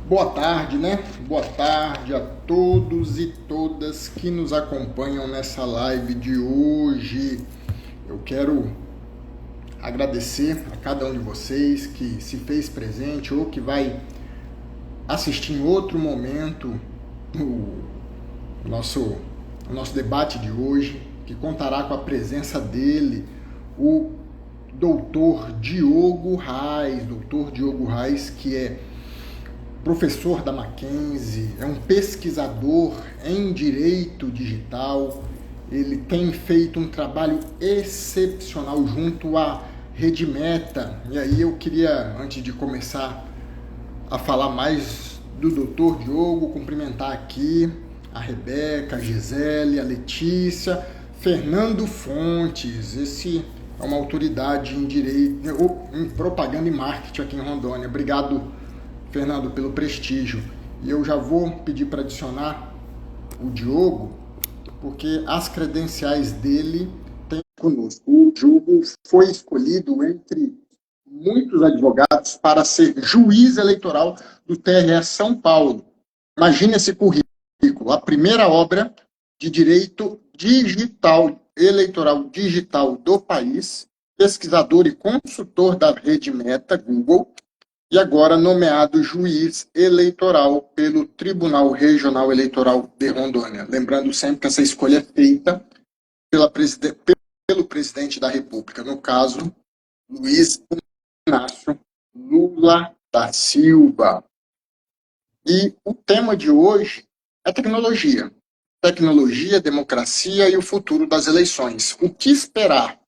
Boa tarde, né? Boa tarde a todos e todas que nos acompanham nessa live de hoje. Eu quero agradecer a cada um de vocês que se fez presente ou que vai assistir em outro momento o nosso, o nosso debate de hoje, que contará com a presença dele, o Dr. Diogo Reis, que é professor da Mackenzie, é um pesquisador em direito digital. Ele tem feito um trabalho excepcional junto à Rede Meta. E aí eu queria, antes de começar a falar mais do Dr. Diogo, cumprimentar aqui a Rebeca, a Gisele, a Letícia, Fernando Fontes. Esse é uma autoridade em direito, em propaganda e marketing aqui em Rondônia. Obrigado, Fernando, pelo prestígio. E eu já vou pedir para adicionar o Diogo, porque as credenciais dele têm conosco. O Diogo foi escolhido entre muitos advogados para ser juiz eleitoral do TRE São Paulo. Imagine esse currículo, a primeira obra de direito digital, eleitoral digital do país, pesquisador e consultor da Rede Meta, Google, e agora nomeado juiz eleitoral pelo Tribunal Regional Eleitoral de Rondônia. Lembrando sempre que essa escolha é feita pelo presidente da República, no caso, Luiz Inácio Lula da Silva. E o tema de hoje é tecnologia. Tecnologia, democracia e o futuro das eleições. O que esperar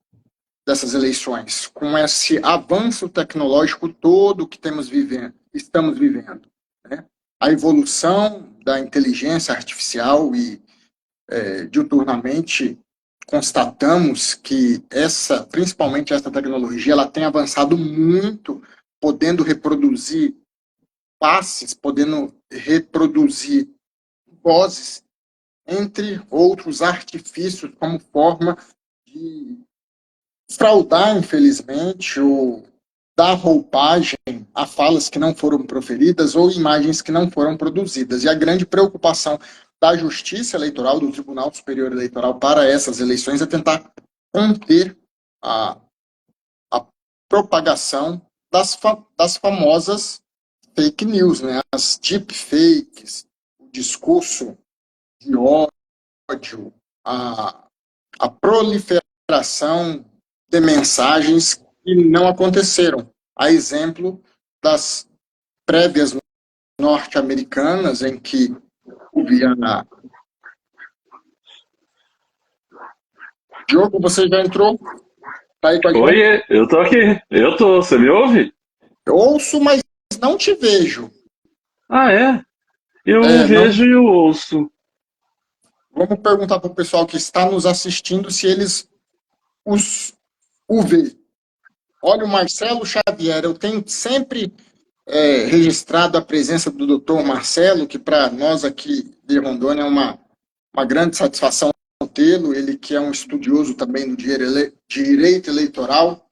dessas eleições, com esse avanço tecnológico todo que estamos vivendo, né? A evolução da inteligência artificial e, diuturnamente, constatamos que principalmente essa tecnologia, ela tem avançado muito, podendo reproduzir passes, podendo reproduzir vozes, entre outros artifícios, como forma de fraudar, infelizmente, ou dar roupagem a falas que não foram proferidas ou imagens que não foram produzidas. E a grande preocupação da Justiça Eleitoral, do Tribunal Superior Eleitoral para essas eleições é tentar conter a propagação das famosas fake news, né? As deepfakes, o discurso de ódio, a proliferação de mensagens que não aconteceram. A exemplo das prévias norte-americanas, em que o Viana... Diogo, você já entrou? Tá aí com a gente? Oi, eu tô aqui. Eu tô. Você me ouve? Eu ouço, mas não te vejo. Ah, é? Eu Não. vejo e eu ouço. Vamos perguntar para o pessoal que está nos assistindo se eles o vê. Olha, o Marcelo Xavier, eu tenho sempre registrado a presença do doutor Marcelo, que para nós aqui de Rondônia é uma grande satisfação tê-lo, ele que é um estudioso também do direito eleitoral,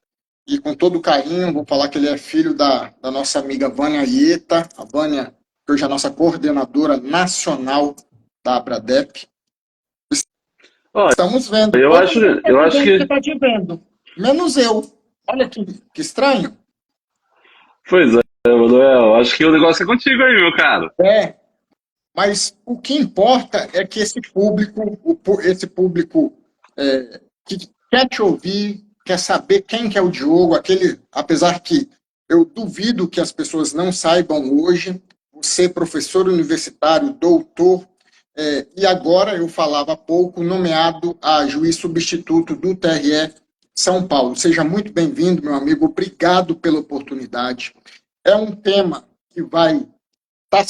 e com todo carinho, vou falar que ele é filho da nossa amiga Vânia Ieta, a Vânia, que hoje é a nossa coordenadora nacional da ABRADEP. Olha, Estamos vendo, eu todo acho, mundo está eu acho dizendo que que. está te vendo, menos eu. Olha que estranho. Pois é, Manuel. Acho que o negócio é contigo aí, meu cara. É, mas o que importa é que esse público que quer te ouvir, quer saber quem que é o Diogo, apesar que eu duvido que as pessoas não saibam hoje, você professor universitário, doutor, e agora eu falava há pouco, nomeado a juiz substituto do TRE São Paulo. Seja muito bem-vindo, meu amigo, obrigado pela oportunidade. É um tema que vai está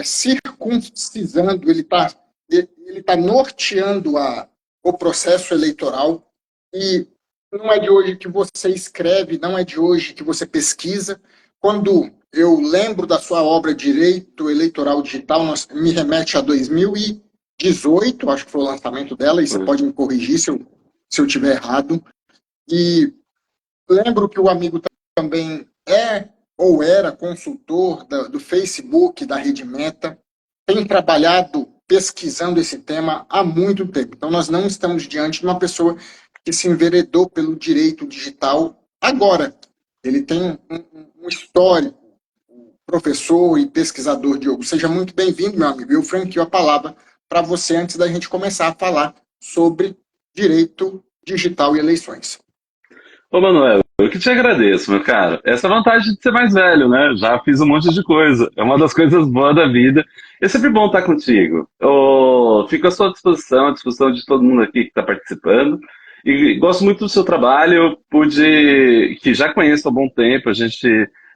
circuncisando, ele tá norteando o processo eleitoral, e não é de hoje que você escreve, não é de hoje que você pesquisa. Quando eu lembro da sua obra Direito Eleitoral Digital, me remete a 2018, acho que foi o lançamento dela, e você pode me corrigir se eu estiver errado. E lembro que o amigo também é ou era consultor do Facebook, da Rede Meta, tem trabalhado pesquisando esse tema há muito tempo. Então, nós não estamos diante de uma pessoa que se enveredou pelo direito digital agora. Ele tem um histórico, professor e pesquisador Diogo. Seja muito bem-vindo, meu amigo. Eu franqueio a palavra para você antes da gente começar a falar sobre direito digital e eleições. Ô, Manuel, eu que te agradeço, meu cara. Essa vantagem de ser mais velho, né? Já fiz um monte de coisa. É uma das coisas boas da vida. É sempre bom estar contigo. Fico à sua disposição, à disposição de todo mundo aqui que está participando. E gosto muito do seu trabalho. Que já conheço há bom tempo, a gente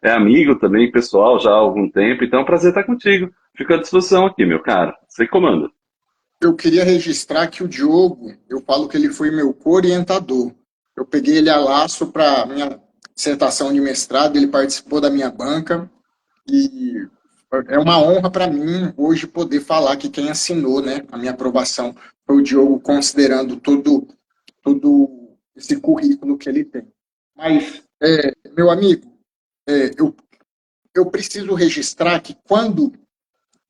é amigo também, pessoal, já há algum tempo. Então é um prazer estar contigo. Fico à disposição aqui, meu cara. Você comanda. Eu queria registrar que o Diogo, eu falo que ele foi meu co-orientador. Eu peguei ele a laço para minha dissertação de mestrado, ele participou da minha banca e é uma honra para mim hoje poder falar que quem assinou, né, a minha aprovação foi o Diogo, considerando todo esse currículo que ele tem. Mas, meu amigo, eu, eu preciso registrar que quando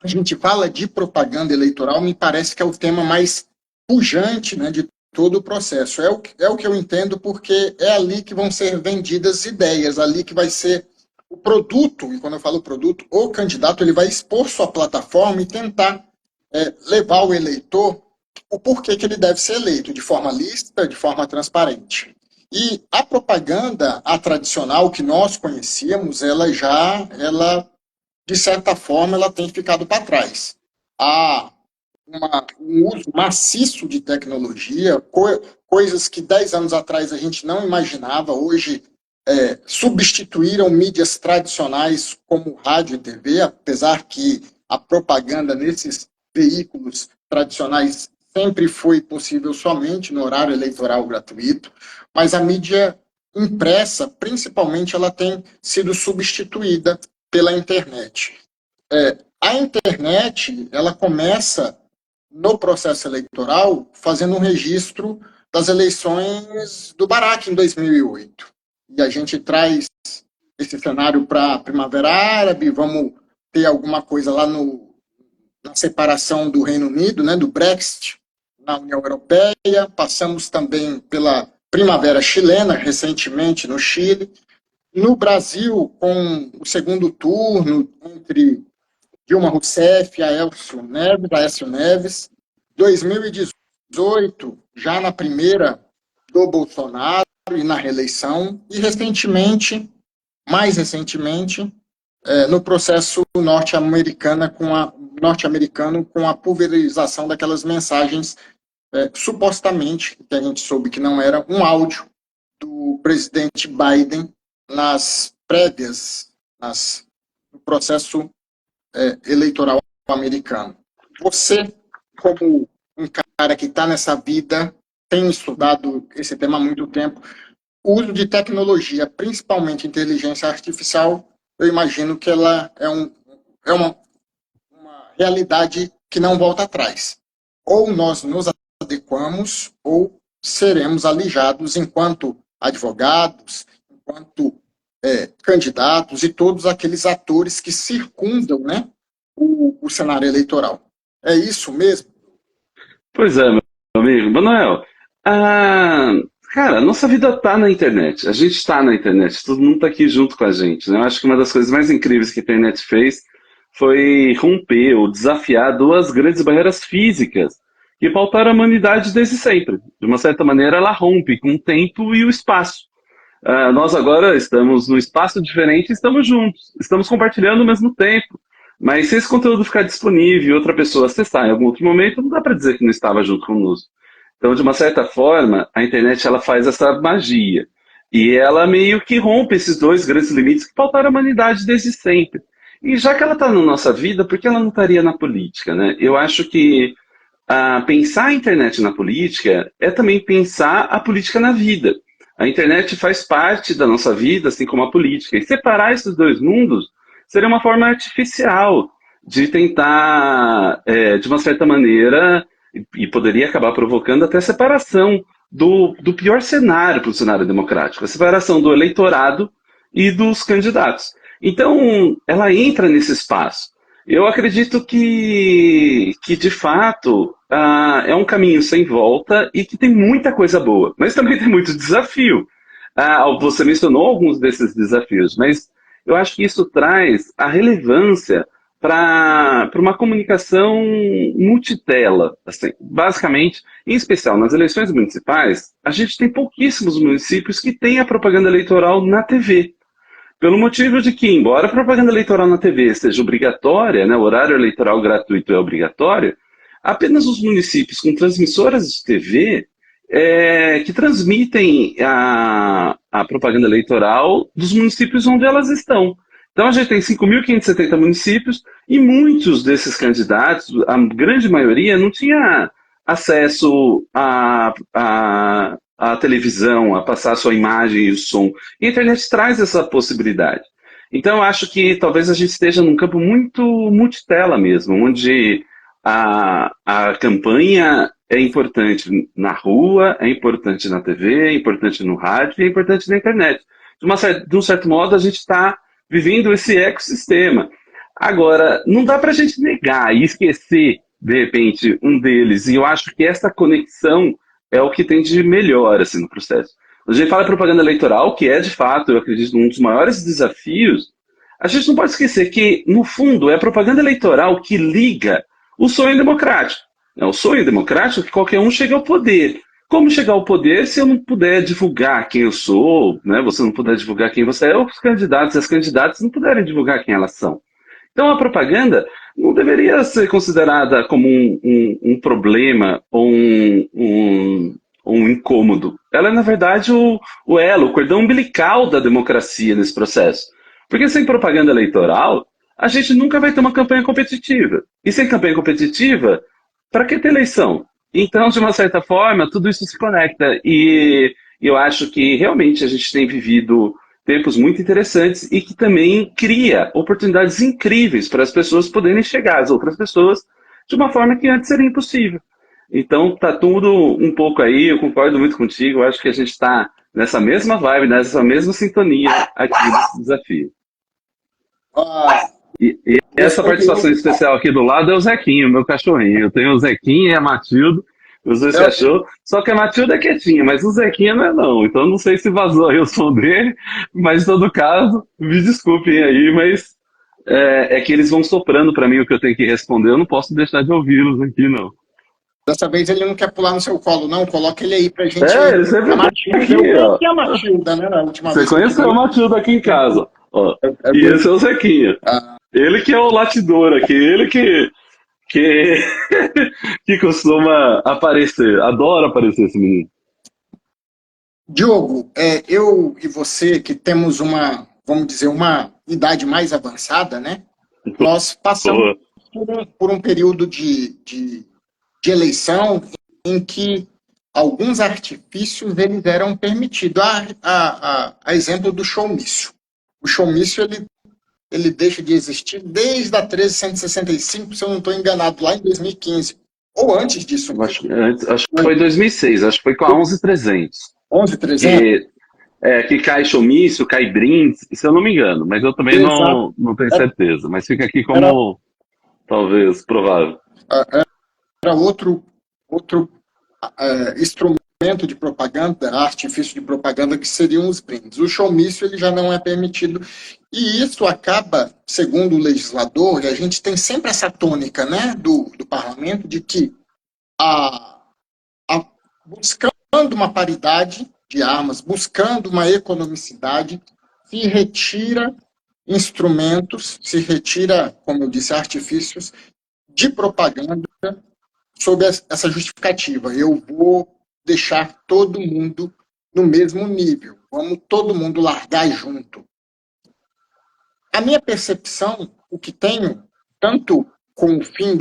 a gente fala de propaganda eleitoral, me parece que é o tema mais pujante, né, de todo o processo. É o que eu entendo, porque é ali que vão ser vendidas ideias, ali que vai ser o produto, e quando eu falo produto, o candidato ele vai expor sua plataforma e tentar levar o eleitor o porquê que ele deve ser eleito, de forma lícita, de forma transparente. E a propaganda, a tradicional que nós conhecíamos, ela de certa forma, ela tem ficado para trás. Há um uso maciço de tecnologia, coisas que 10 anos atrás a gente não imaginava, hoje substituíram mídias tradicionais como rádio e TV, apesar que a propaganda nesses veículos tradicionais sempre foi possível somente no horário eleitoral gratuito, mas a mídia impressa, principalmente, ela tem sido substituída pela internet. A internet, ela começa no processo eleitoral fazendo um registro das eleições do Barack em 2008. E a gente traz esse cenário para a Primavera Árabe, vamos ter alguma coisa lá na separação do Reino Unido, né, do Brexit, na União Europeia, passamos também pela Primavera Chilena, recentemente no Chile, no Brasil, com o segundo turno entre Dilma Rousseff e Aécio Neves, 2018, já na primeira do Bolsonaro e na reeleição, e mais recentemente, no processo norte-americano com a pulverização daquelas mensagens, supostamente, que a gente soube que não era, um áudio do presidente Biden nas prévias, no processo eleitoral americano. Você, como um cara que está nessa vida, tem estudado esse tema há muito tempo, o uso de tecnologia, principalmente inteligência artificial, eu imagino que ela é uma realidade que não volta atrás. Ou nós nos adequamos, ou seremos alijados enquanto advogados, enquanto candidatos e todos aqueles atores que circundam, né, o cenário eleitoral. É isso mesmo? Pois é, meu amigo. Manuel, ah, cara, a nossa vida tá na internet. A gente está na internet, todo mundo tá aqui junto com a gente, né? Eu acho que uma das coisas mais incríveis que a internet fez foi romper ou desafiar duas grandes barreiras físicas que pautaram a humanidade desde sempre. De uma certa maneira, ela rompe com o tempo e o espaço. Nós agora estamos num espaço diferente e estamos juntos. Estamos compartilhando ao mesmo tempo. Mas se esse conteúdo ficar disponível e outra pessoa acessar em algum outro momento, não dá para dizer que não estava junto conosco. Então, de uma certa forma, a internet ela faz essa magia. E ela meio que rompe esses dois grandes limites que pautaram a humanidade desde sempre. E já que ela está na nossa vida, por que ela não estaria na política, né? Eu acho que pensar a internet na política é também pensar a política na vida. A internet faz parte da nossa vida, assim como a política. E separar esses dois mundos seria uma forma artificial de tentar, de uma certa maneira, e poderia acabar provocando até a separação do pior cenário para o cenário democrático, a separação do eleitorado e dos candidatos. Então, ela entra nesse espaço. Eu acredito que de fato, é um caminho sem volta e que tem muita coisa boa, mas também tem muito desafio. Você mencionou alguns desses desafios, mas eu acho que isso traz a relevância para uma comunicação multitela. Assim, basicamente, em especial nas eleições municipais, a gente tem pouquíssimos municípios que têm a propaganda eleitoral na TV. Pelo motivo de que, embora a propaganda eleitoral na TV seja obrigatória, né, o horário eleitoral gratuito é obrigatório, apenas os municípios com transmissoras de TV que transmitem a propaganda eleitoral dos municípios onde elas estão. Então a gente tem 5.570 municípios e muitos desses candidatos, a grande maioria, não tinha acesso à televisão, a passar a sua imagem e o som. E a internet traz essa possibilidade. Então eu acho que talvez a gente esteja num campo muito multitela mesmo, onde a campanha é importante na rua, é importante na TV, é importante no rádio e é importante na internet. De um certo modo, a gente está vivendo esse ecossistema. Agora, não dá para a gente negar e esquecer, de repente, um deles. E eu acho que essa conexão é o que tem de melhor assim, no processo. A gente fala de propaganda eleitoral, que é, de fato, eu acredito, um dos maiores desafios. A gente não pode esquecer que, no fundo, é a propaganda eleitoral que liga o sonho democrático. É o sonho democrático que qualquer um chega ao poder. Como chegar ao poder se eu não puder divulgar quem eu sou, né? Você não puder divulgar quem você é, ou os candidatos e as candidatas não puderem divulgar quem elas são. Então a propaganda não deveria ser considerada como um problema ou um incômodo. Ela é, na verdade, o elo, o cordão umbilical da democracia nesse processo. Porque sem propaganda eleitoral, a gente nunca vai ter uma campanha competitiva. E sem campanha competitiva, para que ter eleição? Então, de uma certa forma, tudo isso se conecta. E eu acho que realmente a gente tem vivido tempos muito interessantes e que também cria oportunidades incríveis para as pessoas poderem chegar às outras pessoas de uma forma que antes seria impossível. Então, tá tudo um pouco aí, eu concordo muito contigo, eu acho que a gente está nessa mesma vibe, nessa mesma sintonia aqui nesse desafio. E essa participação especial aqui do lado é o Zequinho, meu cachorrinho. Eu tenho o Zequinho e a Matilda, os dois cachorros. Só que a Matilda é quietinha, mas o Zequinho não é não. Então não sei se vazou aí o som dele, mas em todo caso, me desculpem aí, mas é que eles vão soprando para mim o que eu tenho que responder. Eu não posso deixar de ouvi-los aqui, não. Dessa vez ele não quer pular no seu colo, não. Coloca ele aí pra gente. Ele sempre tá aqui, ó. A Matilda, né? Na última Você vez conheceu a Matilda aqui em casa. Ó. E esse é o Zequinho. Ele que é o latidor aqui, ele que costuma aparecer, adora aparecer esse menino. Diogo, eu e você que temos vamos dizer, uma idade mais avançada, né? Nós passamos por um período de eleição em que alguns artifícios eles eram permitidos. A exemplo do showmício. O showmício ele deixa de existir desde a 1365, se eu não estou enganado, lá em 2015. Ou antes disso. Acho que foi 2006, acho que foi com a 11.300. 11.300? Que cai showmício, cai brindes, se eu não me engano, mas eu também não tenho certeza. Mas fica aqui como, talvez, provável. Era outro instrumento de propaganda, artifício de propaganda, que seriam os brindes. O showmício ele já não é permitido. E isso acaba, segundo o legislador, e a gente tem sempre essa tônica, né, do parlamento, de que buscando uma paridade de armas, buscando uma economicidade, se retira instrumentos, se retira, como eu disse, artifícios de propaganda sob essa justificativa. Eu vou deixar todo mundo no mesmo nível. Vamos todo mundo largar junto. A minha percepção, o que tenho, tanto com o fim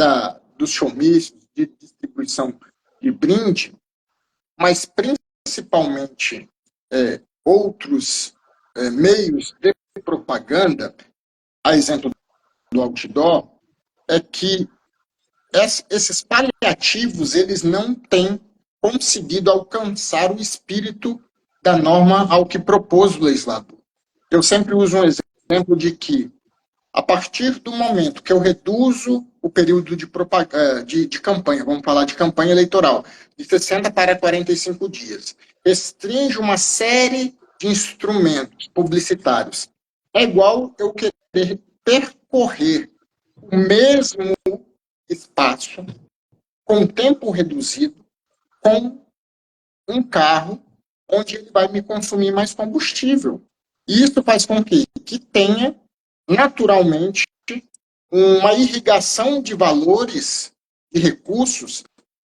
dos showmícios, de distribuição de brinde, mas principalmente outros meios de propaganda, a exemplo do outdoor, é que esses paliativos eles não têm conseguido alcançar o espírito da norma ao que propôs o legislador. Eu sempre uso um exemplo exemplo de que, a partir do momento que eu reduzo o período de campanha, vamos falar de campanha eleitoral, de 60 para 45 dias, restringe uma série de instrumentos publicitários. É igual eu querer percorrer o mesmo espaço, com tempo reduzido, com um carro onde ele vai me consumir mais combustível. E isso faz com que tenha, naturalmente, uma irrigação de valores e recursos,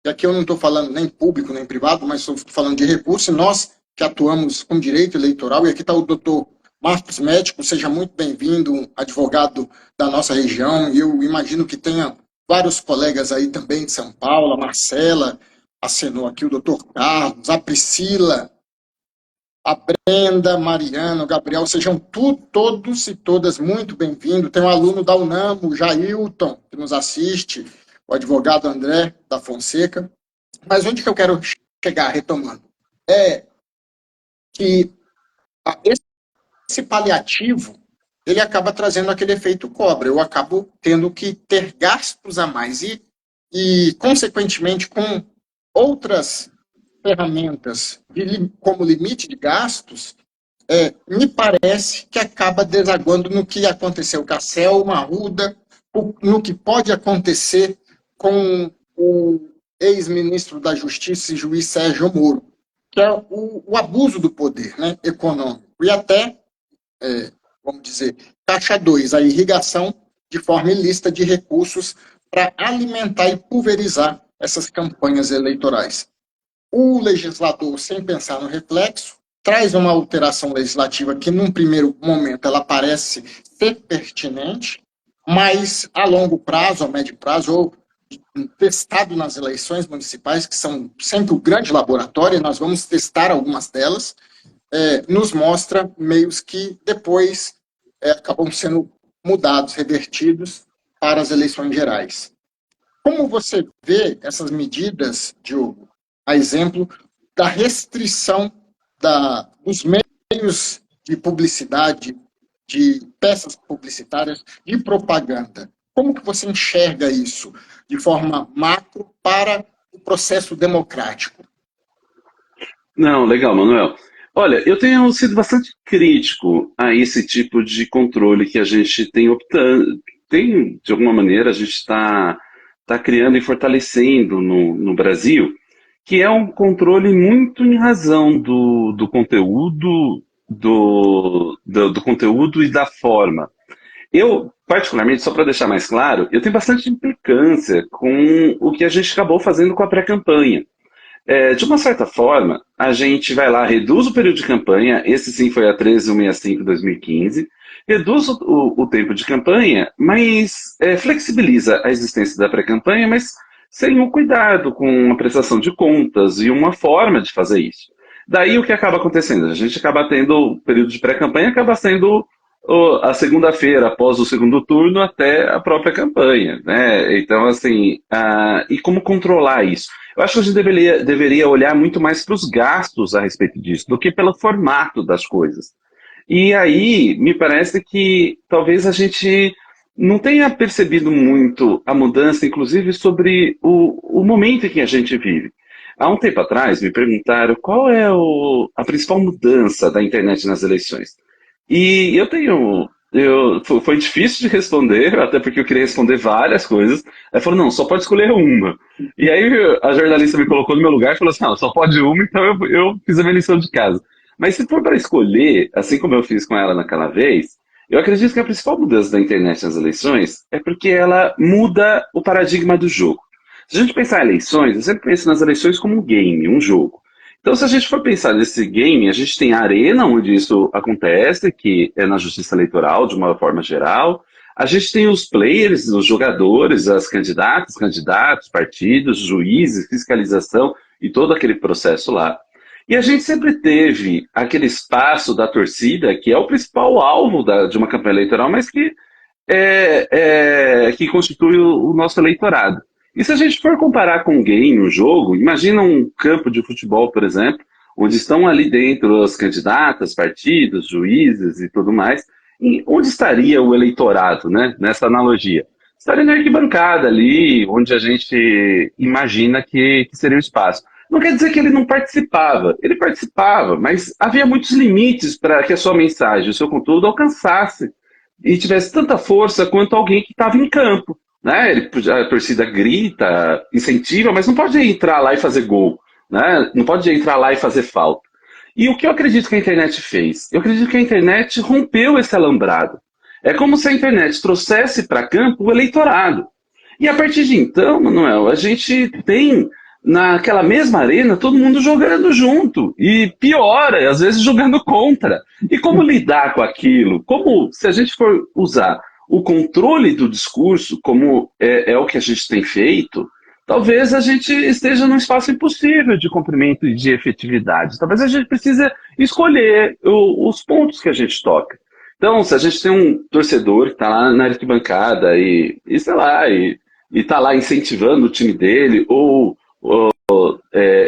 e aqui eu não estou falando nem público nem privado, mas estou falando de recursos, nós que atuamos com direito eleitoral, e aqui está o doutor Marcos Médico, seja muito bem-vindo, advogado da nossa região, e eu imagino que tenha vários colegas aí também de São Paulo, a Marcela acenou aqui, o doutor Carlos, a Priscila, a Brenda, Mariana, o Gabriel, sejam todos e todas muito bem-vindos. Tem um aluno da UNAM, o Jailton, que nos assiste, o advogado André da Fonseca. Mas onde que eu quero chegar, retomando? É que esse paliativo, ele acaba trazendo aquele efeito cobra. Eu acabo tendo que ter gastos a mais e consequentemente, com outras ferramentas como limite de gastos, me parece que acaba desaguando no que aconteceu com a Selma Arruda, no que pode acontecer com o ex-ministro da Justiça e juiz Sérgio Moro, que é o abuso do poder, né, econômico. E até, vamos dizer, caixa 2, a irrigação de forma ilícita de recursos para alimentar e pulverizar essas campanhas eleitorais. O legislador, sem pensar no reflexo, traz uma alteração legislativa que, num primeiro momento, ela parece ser pertinente, mas a longo prazo, a médio prazo, ou testado nas eleições municipais, que são sempre o grande laboratório, e nós vamos testar algumas delas, nos mostra meios que depois acabam sendo mudados, revertidos para as eleições gerais. Como você vê essas medidas, Diogo, a exemplo da restrição dos meios de publicidade, de peças publicitárias, de propaganda? Como que você enxerga isso de forma macro para o processo democrático? Não, legal, Manuel. Olha, eu tenho sido bastante crítico a esse tipo de controle que a gente tem optando, de alguma maneira, a gente está criando e fortalecendo no Brasil, que é um controle muito em razão do conteúdo, do conteúdo e da forma. Eu, particularmente, só para deixar mais claro, eu tenho bastante implicância com o que a gente acabou fazendo com a pré-campanha. De uma certa forma, a gente vai lá, reduz o período de campanha, esse sim foi a 13165 de 2015, reduz o tempo de campanha, mas flexibiliza a existência da pré-campanha, mas sem o cuidado com a prestação de contas e uma forma de fazer isso. Daí o que acaba acontecendo? A gente acaba tendo o período de pré-campanha, acaba sendo a segunda-feira após o segundo turno até a própria campanha, né? Então, assim, e como controlar isso? Eu acho que a gente deveria olhar muito mais para os gastos a respeito disso, do que pelo formato das coisas. E aí, me parece que talvez a gente não tenha percebido muito a mudança, inclusive sobre o momento em que a gente vive. Há um tempo atrás, me perguntaram qual é a principal mudança da internet nas eleições. E foi difícil de responder, até porque eu queria responder várias coisas. Aí falou, não, só pode escolher uma. E aí a jornalista me colocou no meu lugar e falou assim, não, só pode uma, então eu fiz a minha lição de casa. Mas se for para escolher, assim como eu fiz com ela naquela vez, eu acredito que a principal mudança da internet nas eleições é porque ela muda o paradigma do jogo. Se a gente pensar em eleições, eu sempre penso nas eleições como um game, um jogo. Então, se a gente for pensar nesse game, a gente tem a arena onde isso acontece, que é na justiça eleitoral, de uma forma geral. A gente tem os players, os jogadores, as candidatos, partidos, juízes, fiscalização e todo aquele processo lá. E a gente sempre teve aquele espaço da torcida, que é o principal alvo de uma campanha eleitoral, mas que constitui o nosso eleitorado. E se a gente for comparar com um game, um jogo, imagina um campo de futebol, por exemplo, onde estão ali dentro as candidatas, partidos, juízes e tudo mais, E onde estaria o eleitorado, né, nessa analogia? Estaria na arquibancada ali, onde a gente imagina que seria o espaço. Não quer dizer que ele participava, mas havia muitos limites para que a sua mensagem, o seu conteúdo alcançasse e tivesse tanta força quanto alguém que estava em campo. Né? A torcida grita, incentiva, mas não pode entrar lá e fazer gol. Né? Não pode entrar lá e fazer falta. E o que eu acredito que a internet fez? Eu acredito que a internet rompeu esse alambrado. É como se a internet trouxesse para campo o eleitorado. E a partir de então, Manuel, a gente tem naquela mesma arena todo mundo jogando junto. E piora, às vezes jogando contra. E como lidar com aquilo? Como, se a gente for usar o controle do discurso, como é o que a gente tem feito, talvez a gente esteja num espaço impossível de cumprimento e de efetividade. Talvez a gente precise escolher os pontos que a gente toca. Então, se a gente tem um torcedor que está lá na arquibancada e sei lá, e está lá incentivando o time dele, ou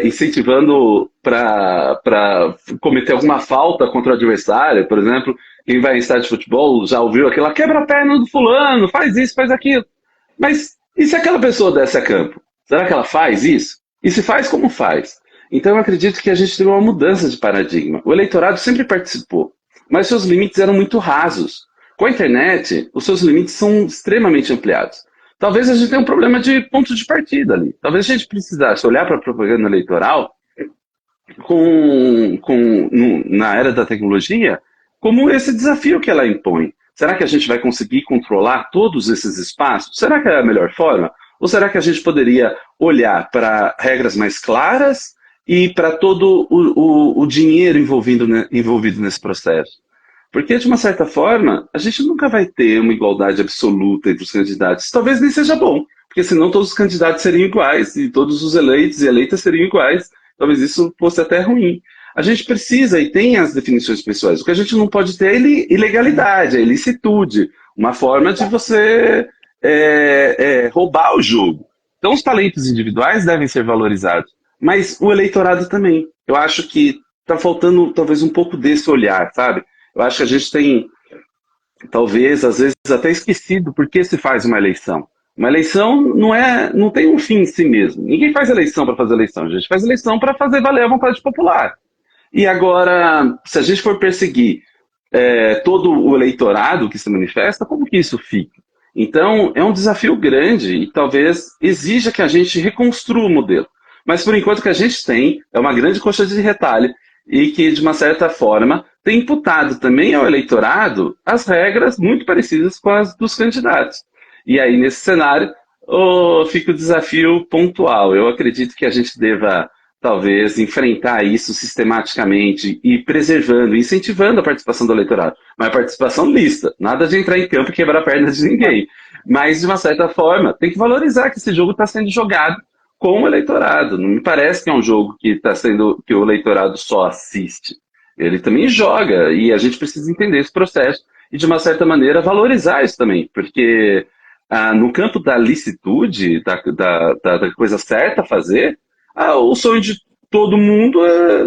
incentivando para cometer alguma falta contra o adversário, por exemplo, quem vai em estádio de futebol já ouviu aquela quebra a perna do fulano, faz isso, faz aquilo. Mas e se aquela pessoa desce a campo? Será que ela faz isso? E se faz, como faz? Então eu acredito que a gente teve uma mudança de paradigma. O eleitorado sempre participou, mas seus limites eram muito rasos. Com a internet, os seus limites são extremamente ampliados. Talvez a gente tenha um problema de ponto de partida ali. Talvez a gente precisasse olhar para a propaganda eleitoral na era da tecnologia como esse desafio que ela impõe. Será que a gente vai conseguir controlar todos esses espaços? Será que é a melhor forma? Ou será que a gente poderia olhar para regras mais claras e para todo o dinheiro envolvido nesse processo? Porque, de uma certa forma, a gente nunca vai ter uma igualdade absoluta entre os candidatos. Talvez nem seja bom, porque senão todos os candidatos seriam iguais e todos os eleitos e eleitas seriam iguais. Talvez isso fosse até ruim. A gente precisa e tem as definições pessoais. O que a gente não pode ter é ilegalidade, é ilicitude, uma forma de você roubar o jogo. Então, os talentos individuais devem ser valorizados, mas o eleitorado também. Eu acho que está faltando talvez um pouco desse olhar, sabe? Eu acho que a gente tem, talvez, às vezes, até esquecido por que se faz uma eleição. Uma eleição não tem um fim em si mesmo. Ninguém faz eleição para fazer eleição. A gente faz eleição para fazer valer a vontade popular. E agora, se a gente for perseguir todo o eleitorado que se manifesta, como que isso fica? Então, é um desafio grande e talvez exija que a gente reconstrua o modelo. Mas, por enquanto, o que a gente tem é uma grande coxa de retalho e que, de uma certa forma, tem imputado também ao eleitorado as regras muito parecidas com as dos candidatos. E aí, nesse cenário, fica o desafio pontual. Eu acredito que a gente deva, talvez, enfrentar isso sistematicamente e preservando, incentivando a participação do eleitorado. Mas a participação lista, nada de entrar em campo e quebrar a perna de ninguém. Mas, de uma certa forma, tem que valorizar que esse jogo está sendo jogado com o eleitorado. Não me parece que é um jogo que o eleitorado só assiste. Ele também joga, e a gente precisa entender esse processo e, de uma certa maneira, valorizar isso também, porque no campo da licitude, da coisa certa a fazer, o sonho de todo mundo,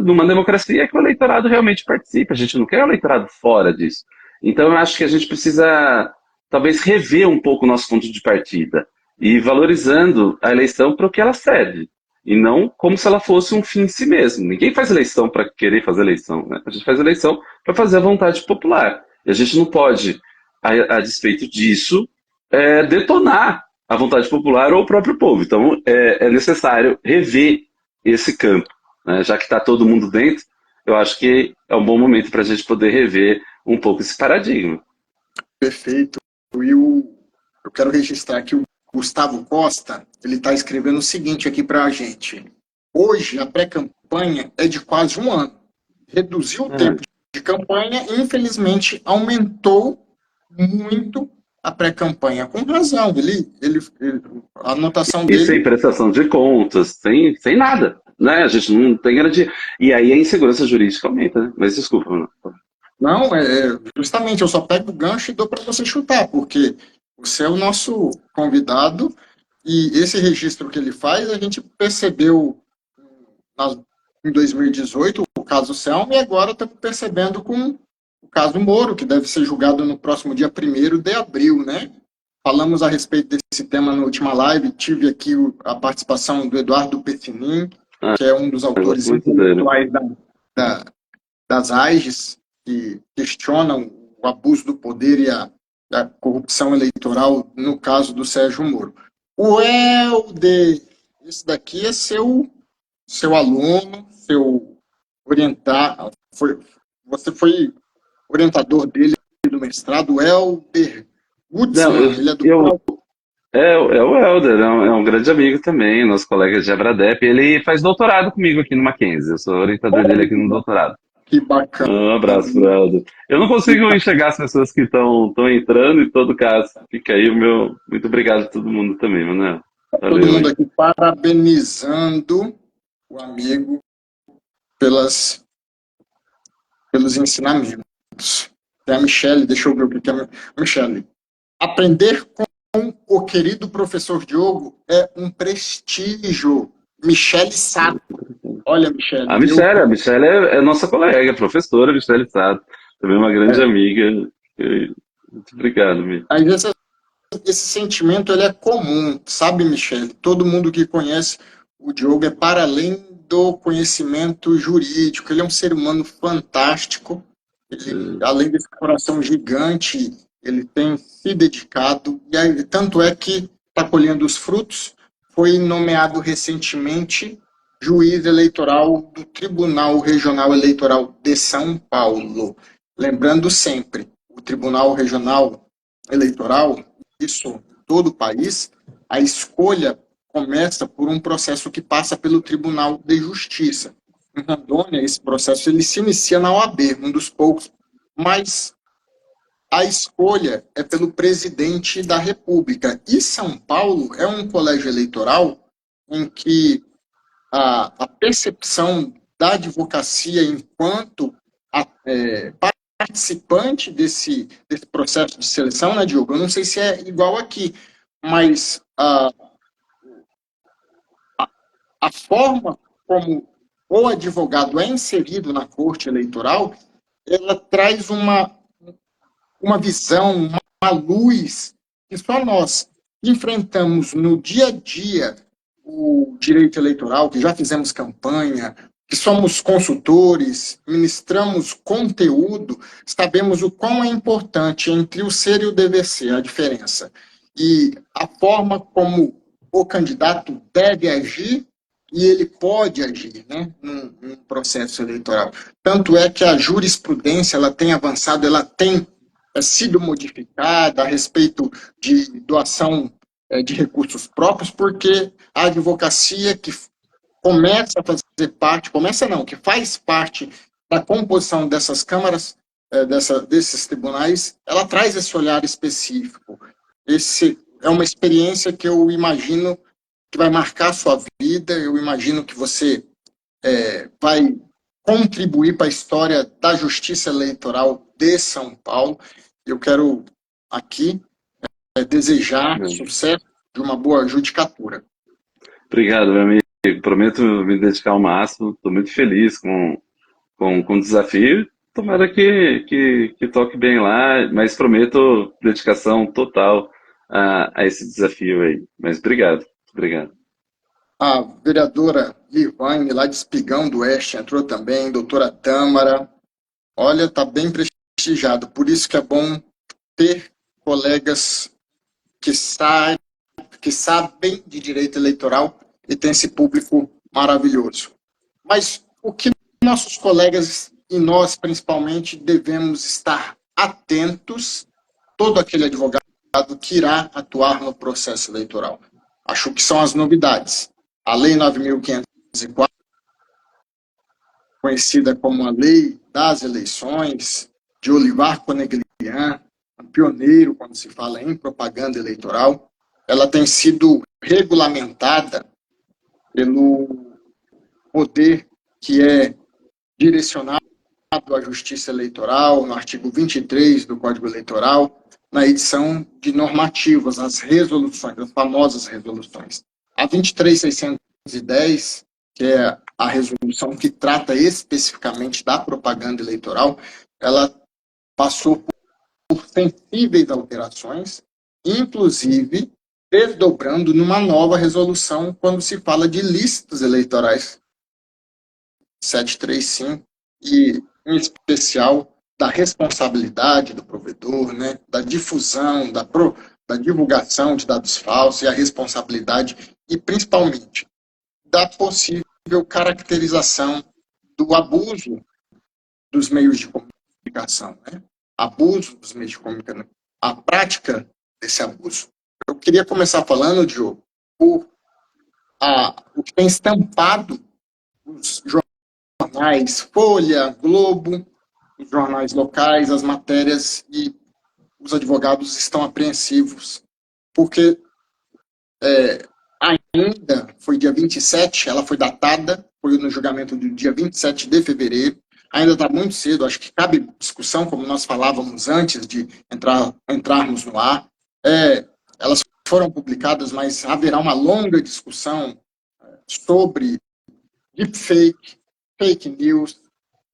numa democracia, é que o eleitorado realmente participe. A gente não quer o eleitorado fora disso. Então, eu acho que a gente precisa, talvez, rever um pouco o nosso ponto de partida e valorizando a eleição para o que ela serve. E não como se ela fosse um fim em si mesmo. Ninguém faz eleição para querer fazer eleição. Né? A gente faz eleição para fazer a vontade popular. E a gente não pode, a despeito disso, detonar a vontade popular ou o próprio povo. Então, é necessário rever esse campo. Né? Já que está todo mundo dentro, eu acho que é um bom momento para a gente poder rever um pouco esse paradigma. Perfeito. E eu quero registrar aqui o Gustavo Costa, ele está escrevendo o seguinte aqui para a gente. Hoje, a pré-campanha é de quase um ano. Reduziu o tempo de campanha e, infelizmente, aumentou muito a pré-campanha. Com razão, a anotação dele... E sem prestação de contas, sem nada. Né? A gente não tem garantia. E aí a insegurança jurídica aumenta, né? Mas desculpa, mano. Não, justamente, eu só pego o gancho e dou para você chutar, porque você é o nosso convidado e esse registro que ele faz, a gente percebeu em 2018, o caso Selma, e agora está percebendo com o caso Moro, que deve ser julgado no próximo dia 1º de abril, né? Falamos a respeito desse tema na última live, tive aqui a participação do Eduardo Pessinim, Ah, que é um dos eu gosto autores muito dele. intelectuais da, das AIGs, que questionam o abuso do poder e a corrupção eleitoral no caso do Sérgio Moro. O Helder, esse daqui é seu aluno, seu orientado, você foi orientador dele do mestrado, o Helder Não, Gutzmann, ele é do é o Helder, é um grande amigo também, nosso colega de Abradep. Ele faz doutorado comigo aqui no Mackenzie. Eu sou orientador dele aqui no doutorado. que bacana. Um abraço pro Helder. Eu não consigo enxergar as pessoas que estão entrando, em todo caso. Fica aí o meu. Muito obrigado a todo mundo também, Manuel. Todo Valeu mundo aí. aqui parabenizando o amigo pelos ensinamentos. É a Michele, deixa eu ver o que é a Michele. Aprender com o querido professor Diogo é um prestígio. Michele Sato. Olha, A Michele, Michele é nossa colega, professora Michele Sato. Também uma grande amiga. Muito obrigado, Mi. às vezes esse sentimento ele é comum, sabe, Michele? Todo mundo que conhece o Diogo é para além do conhecimento jurídico. Ele é um ser humano fantástico. Ele, além desse coração gigante, ele tem se dedicado, e aí, tanto é que está colhendo os frutos. Foi nomeado recentemente juiz eleitoral do Tribunal Regional Eleitoral de São Paulo. Lembrando sempre, o Tribunal Regional Eleitoral, isso em todo o país, a escolha começa por um processo que passa pelo Tribunal de Justiça. Em Rondônia, esse processo ele se inicia na OAB, um dos poucos, mas a escolha é pelo presidente da República. E São Paulo é um colégio eleitoral em que a percepção da advocacia enquanto participante desse processo de seleção, né, Diogo? Eu não sei se é igual aqui, mas a forma como o advogado é inserido na corte eleitoral, ela traz uma visão, uma luz que só nós enfrentamos no dia a dia o direito eleitoral, que já fizemos campanha, que somos consultores, ministramos conteúdo, sabemos o quão é importante entre o ser e o dever ser, a diferença. E a forma como o candidato deve agir e ele pode agir, né, num processo eleitoral. Tanto é que a jurisprudência ela tem avançado, ela tem sido modificada a respeito de doação de recursos próprios, porque a advocacia que começa a fazer parte, começa não, que faz parte da composição dessas câmaras, desses tribunais, ela traz esse olhar específico. Esse é uma experiência que eu imagino que vai marcar a sua vida, eu imagino que você vai contribuir para a história da justiça eleitoral de São Paulo. Eu quero aqui desejar sucesso de uma boa judicatura. Obrigado, meu amigo. Prometo me dedicar ao máximo. Estou muito feliz com o desafio. Tomara que toque bem lá, mas prometo dedicação total a esse desafio aí. Mas obrigado, obrigado. A vereadora Livane, lá de Espigão do Oeste, entrou também, doutora Tâmara. Olha, está bem prestigiado, por isso que é bom ter colegas que sabem de direito eleitoral e tem esse público maravilhoso. Mas o que nossos colegas e nós, principalmente, devemos estar atentos, todo aquele advogado que irá atuar no processo eleitoral. Acho que são as novidades. A Lei 9.504, conhecida como a Lei das Eleições, de Olivar Coneglian, um pioneiro quando se fala em propaganda eleitoral, ela tem sido regulamentada pelo poder que é direcionado à Justiça Eleitoral, no artigo 23 do Código Eleitoral, na edição de normativas, as resoluções, as famosas resoluções. A 23.610, que é a resolução que trata especificamente da propaganda eleitoral, ela passou por sensíveis alterações, inclusive desdobrando numa nova resolução quando se fala de listas eleitorais 735 e, em especial, da responsabilidade do provedor, né, da difusão, da divulgação de dados falsos e a responsabilidade e, principalmente, da possível caracterização do abuso dos meios de comunicação, né? Abuso dos meios de comunicação, a prática desse abuso. Eu queria começar falando, Diogo, o que tem estampado os jornais Folha, Globo, os jornais locais, as matérias, e os advogados estão apreensivos, porque ainda foi dia 27, ela foi datada, foi no julgamento do dia 27 de fevereiro, ainda está muito cedo, acho que cabe discussão, como nós falávamos antes de entrarmos no ar. Elas foram publicadas, mas haverá uma longa discussão sobre deepfake, fake news,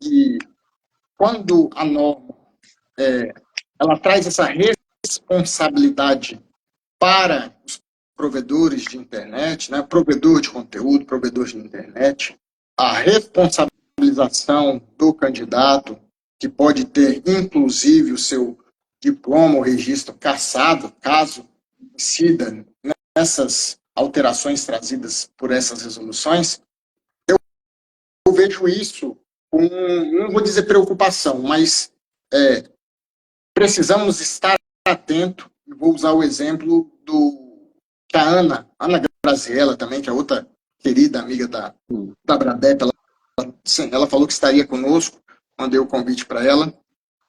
e quando a norma ela traz essa responsabilidade para os provedores de internet, né, provedor de conteúdo, provedor de internet, a responsabilização do candidato, que pode ter, inclusive, o seu diploma ou registro cassado, caso incida nessas alterações trazidas por essas resoluções, eu vejo isso com, não vou dizer preocupação, mas precisamos estar atento. Vou usar o exemplo que a Ana Graziella também, que é outra querida amiga da Bradep, ela falou que estaria conosco, mandei o convite para ela,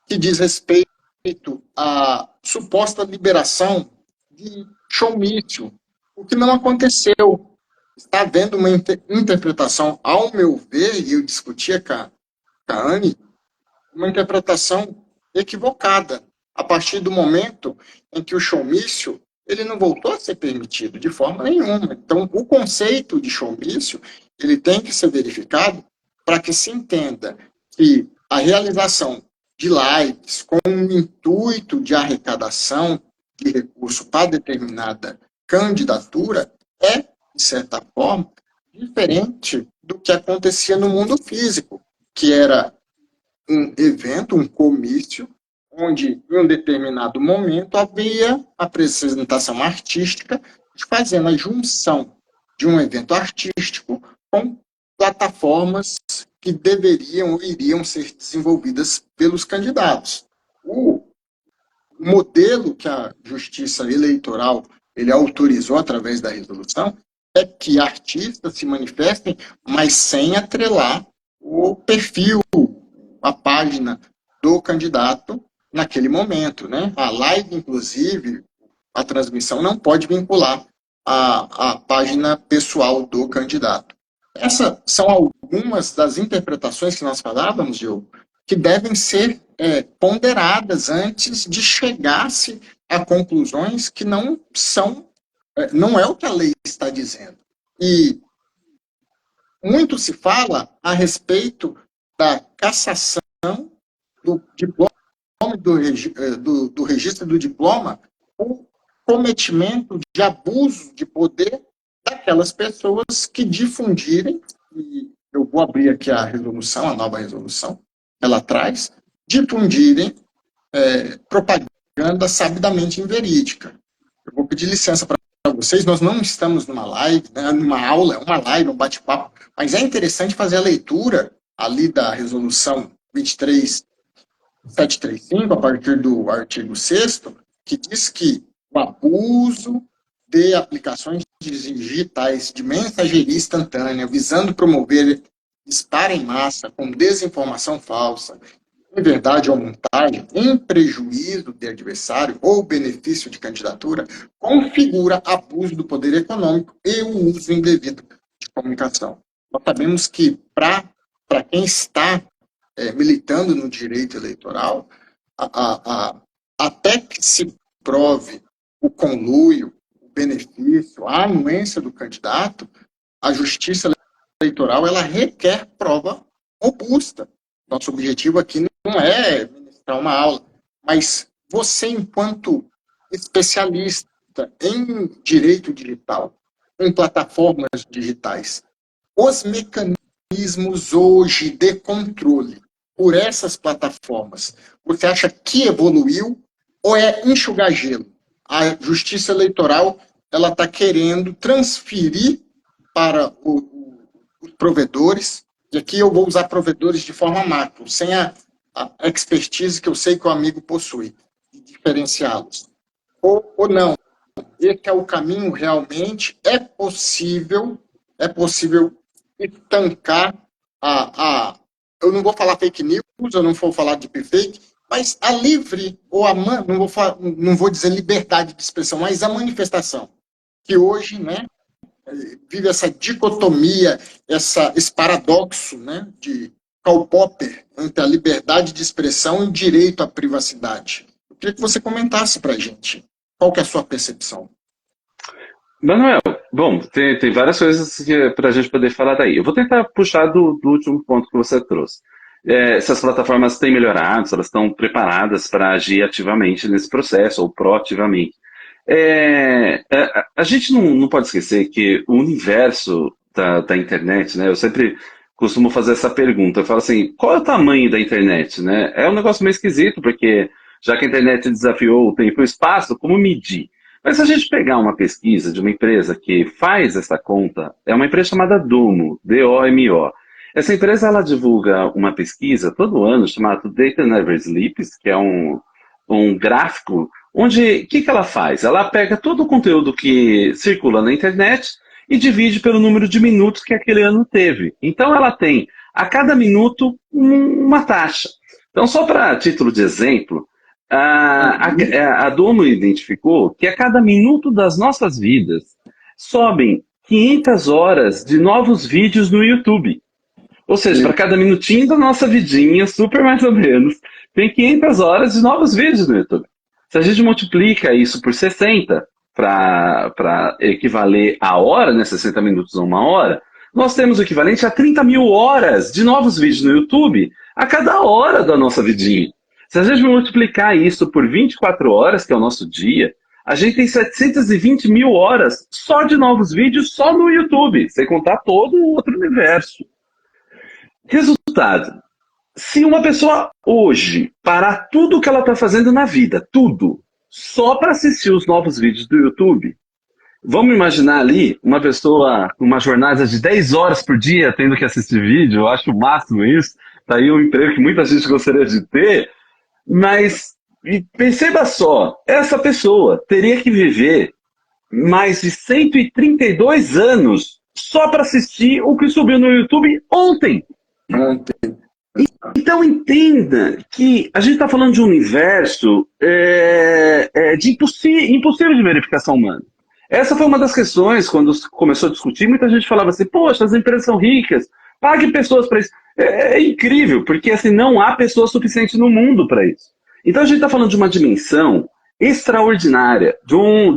que diz respeito à suposta liberação de showmício, o que não aconteceu. Está havendo uma interpretação, ao meu ver, e eu discutia com a Anne, uma interpretação equivocada, a partir do momento em que o showmício ele não voltou a ser permitido de forma nenhuma. Então, o conceito de showmício ele tem que ser verificado para que se entenda que a realização de lives com o intuito de arrecadação de recurso para determinada candidatura é, de certa forma, diferente do que acontecia no mundo físico, que era um evento, um comício, onde, em um determinado momento, havia a apresentação artística, fazendo a junção de um evento artístico com plataformas que deveriam ou iriam ser desenvolvidas pelos candidatos. O modelo que a Justiça Eleitoral ele autorizou através da resolução é que artistas se manifestem, mas sem atrelar o perfil, a página do candidato naquele momento, né? A live, inclusive, a transmissão não pode vincular a página pessoal do candidato. Essas são algumas das interpretações que nós falávamos, Diogo, que devem ser ponderadas antes de chegar-se a conclusões que não são, não é o que a lei está dizendo. E muito se fala a respeito da cassação do diploma, do registro do diploma, o cometimento de abuso de poder daquelas pessoas que difundirem, e eu vou abrir aqui a resolução, a nova resolução, ela traz, difundirem propaganda sabidamente inverídica. Eu vou pedir licença para vocês, nós não estamos numa live, né, numa aula, uma live, um bate-papo, mas é interessante fazer a leitura ali da resolução 23735, a partir do artigo 6º, que diz que o abuso de aplicações digitais de mensageria instantânea, visando promover disparo em massa com desinformação falsa, em verdade ou montagem, em prejuízo de adversário ou benefício de candidatura, configura abuso do poder econômico e o uso indevido de comunicação. Nós sabemos que, para quem está militando no direito eleitoral, até que se prove o conluio, o benefício, a anuência do candidato, a justiça eleitoral ela requer prova robusta. Nosso objetivo aqui não é para uma aula, mas você, enquanto especialista em direito digital, em plataformas digitais, os mecanismos hoje de controle por essas plataformas, você acha que evoluiu ou é enxugar gelo? A Justiça Eleitoral ela está querendo transferir para os provedores, e aqui eu vou usar provedores de forma macro, sem a expertise que eu sei que o amigo possui, de diferenciá-los. Ou não, esse é o caminho realmente, é possível estancar eu não vou falar fake news, eu não vou falar deepfake, mas a livre, ou não vou dizer liberdade de expressão, mas a manifestação, que hoje, né, vive essa dicotomia, esse paradoxo, né, de Karl Popper entre a liberdade de expressão e o direito à privacidade. Eu queria que você comentasse para a gente. Qual que é a sua percepção? Manuel, bom, tem várias coisas para a gente poder falar daí. Eu vou tentar puxar do último ponto que você trouxe. Se as plataformas têm melhorado, se elas estão preparadas para agir ativamente nesse processo, ou proativamente. A gente não pode esquecer que o universo da internet, né? Eu sempre costumo fazer essa pergunta. Eu falo assim, qual é o tamanho da internet, né? É um negócio meio esquisito, porque já que a internet desafiou o tempo e o espaço, como medir? Mas se a gente pegar uma pesquisa de uma empresa que faz essa conta, é uma empresa chamada Domo, D-O-M-O. Essa empresa ela divulga uma pesquisa todo ano chamada Data Never Sleeps, que é um gráfico onde o que ela faz? Ela pega todo o conteúdo que circula na internet e divide pelo número de minutos que aquele ano teve. Então ela tem a cada minuto uma taxa. Então, só para título de exemplo, a Domo identificou que a cada minuto das nossas vidas sobem 500 horas de novos vídeos no YouTube. Ou seja, para cada minutinho da nossa vidinha, super mais ou menos, tem 500 horas de novos vídeos no YouTube. Se a gente multiplica isso por 60, para equivaler a hora, né, 60 minutos a uma hora, nós temos o equivalente a 30 mil horas de novos vídeos no YouTube a cada hora da nossa vidinha. Se a gente multiplicar isso por 24 horas, que é o nosso dia, a gente tem 720 mil horas só de novos vídeos só no YouTube, sem contar todo o outro universo. Resultado, se uma pessoa hoje parar tudo o que ela está fazendo na vida, tudo, só para assistir os novos vídeos do YouTube, vamos imaginar ali uma pessoa com uma jornada de 10 horas por dia tendo que assistir vídeo, eu acho o máximo isso, tá aí um emprego que muita gente gostaria de ter, mas perceba só, essa pessoa teria que viver mais de 132 anos só para assistir o que subiu no YouTube ontem. Então entenda que a gente está falando de um universo de impossível de verificação humana. Essa foi uma das questões, quando começou a discutir, muita gente falava assim, poxa, as empresas são ricas, pague pessoas para isso. É incrível, porque assim, não há pessoas suficientes no mundo para isso. Então a gente está falando de uma dimensão extraordinária,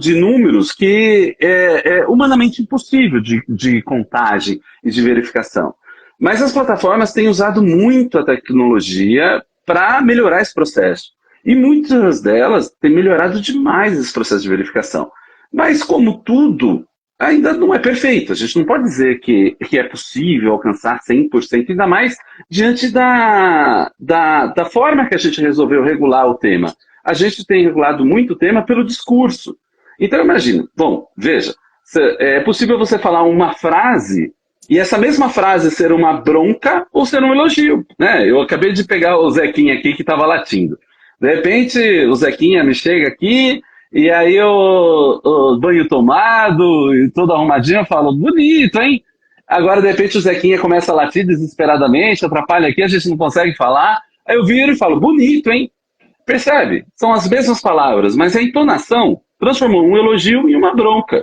de números que é humanamente impossível de contagem e de verificação. Mas as plataformas têm usado muito a tecnologia para melhorar esse processo. E muitas delas têm melhorado demais esse processo de verificação. Mas, como tudo, ainda não é perfeito. A gente não pode dizer que é possível alcançar 100%, ainda mais diante da forma que a gente resolveu regular o tema. A gente tem regulado muito o tema pelo discurso. Então, imagina, bom, veja, é possível você falar uma frase e essa mesma frase ser uma bronca ou ser um elogio, né? Eu acabei de pegar o Zequinha aqui que estava latindo. De repente, o Zequinha me chega aqui e aí o banho tomado e todo arrumadinho, eu falo, bonito, hein? Agora, de repente, o Zequinha começa a latir desesperadamente, atrapalha aqui, a gente não consegue falar. Aí eu viro e falo, bonito, hein? Percebe? São as mesmas palavras, mas a entonação transformou um elogio em uma bronca.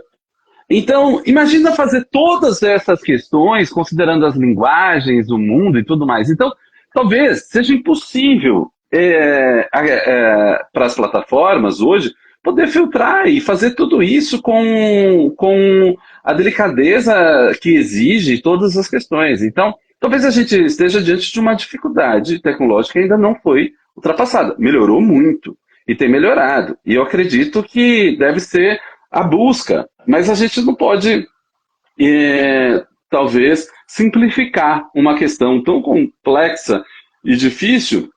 Então, imagina fazer todas essas questões, considerando as linguagens, o mundo e tudo mais. Então, talvez seja impossível para as plataformas hoje poder filtrar e fazer tudo isso com a delicadeza que exige todas as questões. Então, talvez a gente esteja diante de uma dificuldade tecnológica que ainda não foi ultrapassada. Melhorou muito e tem melhorado. E eu acredito que deve ser a busca, mas a gente não pode, talvez, simplificar uma questão tão complexa e difícil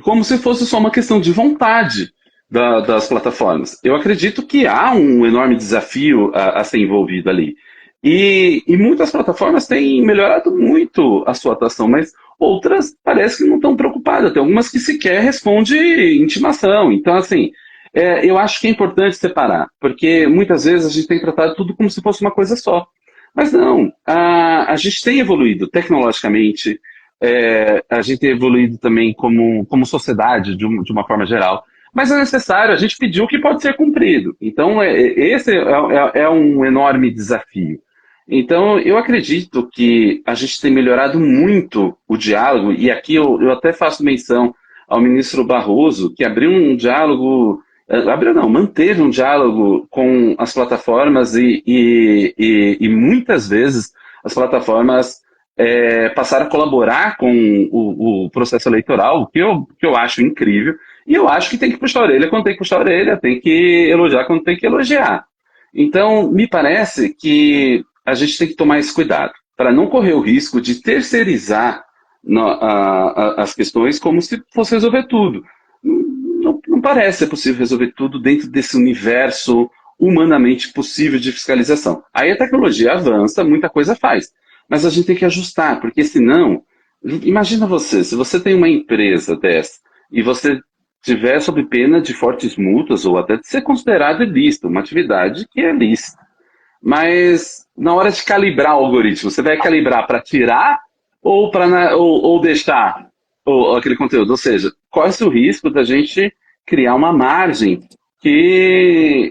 como se fosse só uma questão de vontade das plataformas. Eu acredito que há um enorme desafio a ser envolvido ali. E muitas plataformas têm melhorado muito a sua atuação, mas outras parece que não estão preocupadas. Tem algumas que sequer respondem intimação. Então, assim, eu acho que é importante separar, porque muitas vezes a gente tem tratado tudo como se fosse uma coisa só. Mas não, a gente tem evoluído tecnologicamente, a gente tem evoluído também como sociedade, de uma forma geral. Mas é necessário, a gente pediu o que pode ser cumprido. Então, esse é um enorme desafio. Então, eu acredito que a gente tem melhorado muito o diálogo, e aqui eu até faço menção ao ministro Barroso, que abriu um diálogo, abriu não, manteve um diálogo com as plataformas e muitas vezes as plataformas passaram a colaborar com o processo eleitoral, o que eu acho incrível, e eu acho que tem que puxar a orelha quando tem que puxar a orelha, tem que elogiar quando tem que elogiar. Então, me parece que a gente tem que tomar esse cuidado, para não correr o risco de terceirizar as questões como se fosse resolver tudo. Não parece ser possível resolver tudo dentro desse universo humanamente possível de fiscalização. Aí a tecnologia avança, muita coisa faz, mas a gente tem que ajustar, porque senão, imagina você, se você tem uma empresa dessa e você tiver sob pena de fortes multas ou até de ser considerado ilícito, uma atividade que é lícita. Mas na hora de calibrar o algoritmo, você vai calibrar para tirar ou deixar aquele conteúdo? Ou seja, qual é o risco da gente criar uma margem que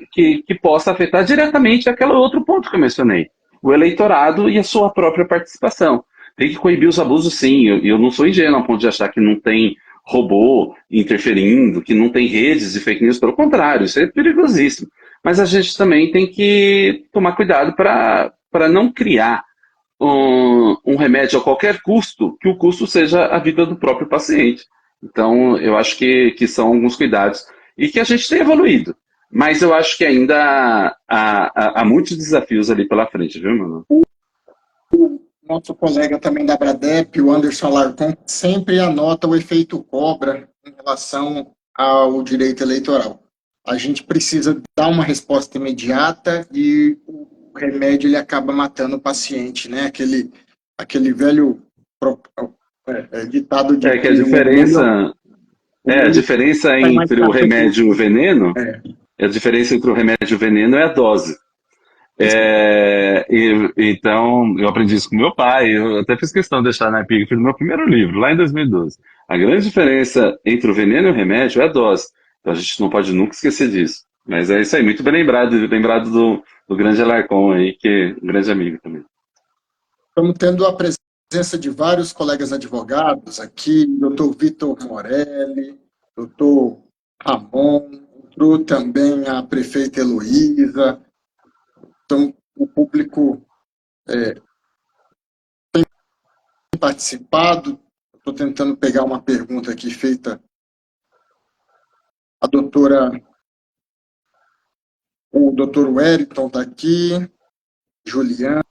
possa afetar diretamente aquele outro ponto que eu mencionei, o eleitorado e a sua própria participação. Tem que coibir os abusos, sim. Eu não sou ingênuo a ponto de achar que não tem robô interferindo, que não tem redes de fake news. Pelo contrário, isso é perigosíssimo. Mas a gente também tem que tomar cuidado para não criar um remédio a qualquer custo, que o custo seja a vida do próprio paciente. Então, eu acho que são alguns cuidados e que a gente tem evoluído. Mas eu acho que ainda há muitos desafios ali pela frente, viu, mano? Nosso colega também da Bradep, o Anderson Alarcon, sempre anota o efeito cobra em relação ao direito eleitoral. A gente precisa dar uma resposta imediata e o remédio ele acaba matando o paciente, né? Aquele velho ditado de Que a diferença, a diferença entre o remédio e o veneno, a diferença entre o remédio e o veneno é a dose. Então, eu aprendi isso com meu pai, eu até fiz questão de deixar na epígrafe do meu primeiro livro, lá em 2012. A grande diferença entre o veneno e o remédio é a dose. Então a gente não pode nunca esquecer disso. Mas é isso aí, muito bem lembrado do grande Alarcon aí, que é um grande amigo também. Estamos tendo a presença de vários colegas advogados aqui, doutor Vitor Morelli, doutor Ramon, entrou também a prefeita Heloísa. Então, o público tem participado. Estou tentando pegar uma pergunta aqui feita a doutora... O doutor Wellington está aqui, Juliane,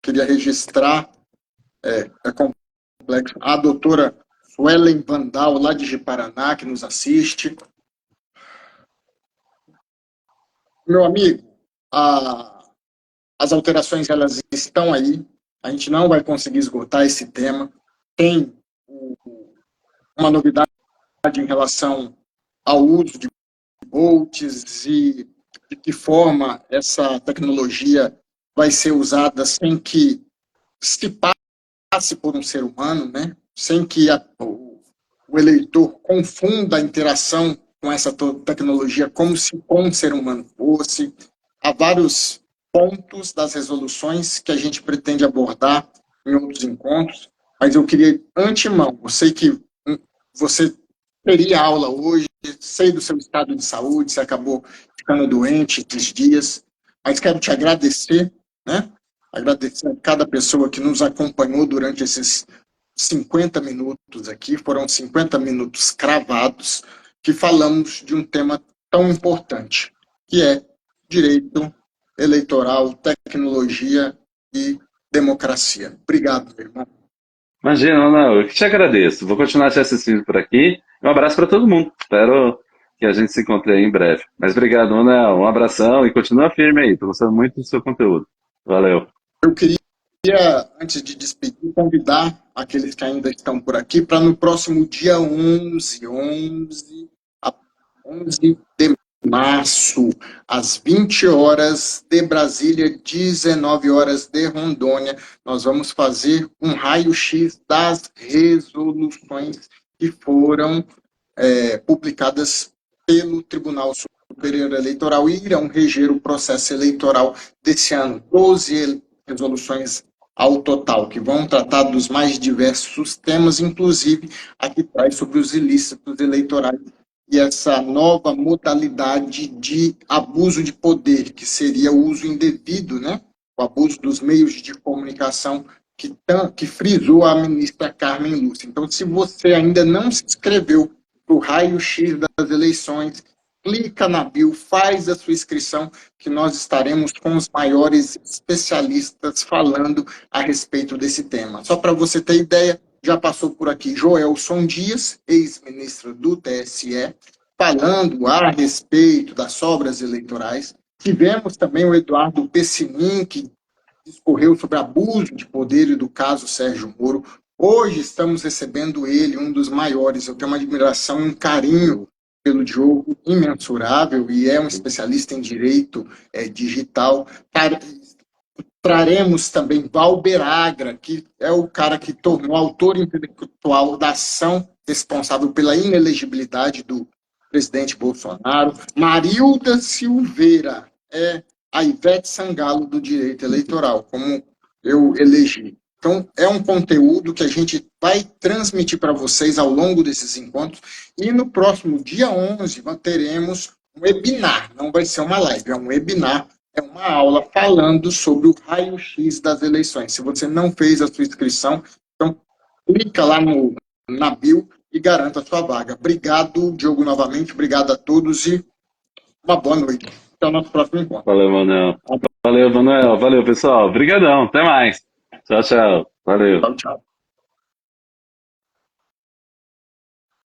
queria registrar, é complexo, a doutora Suelen Vandal, lá de Ji-Paraná, que nos assiste. Meu amigo, as alterações elas estão aí, a gente não vai conseguir esgotar esse tema. Tem uma novidade em relação ao uso de volts e de que forma essa tecnologia vai ser usada sem que se passe por um ser humano, né? Sem que o eleitor confunda a interação com essa tecnologia como se com um ser humano fosse. Há vários pontos das resoluções que a gente pretende abordar em outros encontros, mas eu queria, antemão, eu sei que você teria aula hoje, sei do seu estado de saúde, você acabou ficando doente esses dias, mas quero te agradecer, né? Agradecer a cada pessoa que nos acompanhou durante esses 50 minutos aqui, foram 50 minutos cravados, que falamos de um tema tão importante, que é direito eleitoral, tecnologia e democracia. Obrigado, meu irmão. Imagina, não, eu que te agradeço. Vou continuar te assistindo por aqui. Um abraço para todo mundo. Espero que a gente se encontre aí em breve. Mas obrigado, Manuel. Um abração e continua firme aí. Estou gostando muito do seu conteúdo. Valeu. Eu queria, antes de despedir, convidar aqueles que ainda estão por aqui para no próximo dia 11 de março, às 20 horas de Brasília, 19 horas de Rondônia, nós vamos fazer um raio-x das resoluções que foram publicadas pelo Tribunal Superior Eleitoral e irão reger o processo eleitoral desse ano. 12 resoluções ao total, que vão tratar dos mais diversos temas, inclusive a que traz sobre os ilícitos eleitorais e essa nova modalidade de abuso de poder, que seria o uso indevido, né? O abuso dos meios de comunicação que frisou a ministra Carmen Lúcia. Então, se você ainda não se inscreveu para o raio-x das eleições, clica na bio, faz a sua inscrição, que nós estaremos com os maiores especialistas falando a respeito desse tema. Só para você ter ideia, já passou por aqui Joelson Dias, ex-ministro do TSE, falando a respeito das sobras eleitorais. Tivemos também o Eduardo Pessimin, que discorreu sobre abuso de poder e do caso Sérgio Moro. Hoje estamos recebendo ele, um dos maiores. Eu tenho uma admiração e um carinho pelo Diogo imensurável, e é um especialista em direito digital. Traremos também Valber Agra, que é o cara que tornou autor intelectual da ação responsável pela inelegibilidade do presidente Bolsonaro. Marilda Silveira é a Ivete Sangalo do direito eleitoral, como eu elegi. Então, é um conteúdo que a gente vai transmitir para vocês ao longo desses encontros. E no próximo dia 11, nós teremos um webinar. Não vai ser uma live, é um webinar. É uma aula falando sobre o raio-x das eleições. Se você não fez a sua inscrição, então clica lá na bio e garanta a sua vaga. Obrigado, Diogo, novamente. Obrigado a todos e uma boa noite. Até o nosso próximo encontro. Valeu, Manuel. Valeu, Manuel. Valeu, pessoal. Obrigadão. Até mais. Tchau, tchau. Valeu. Tchau, tchau.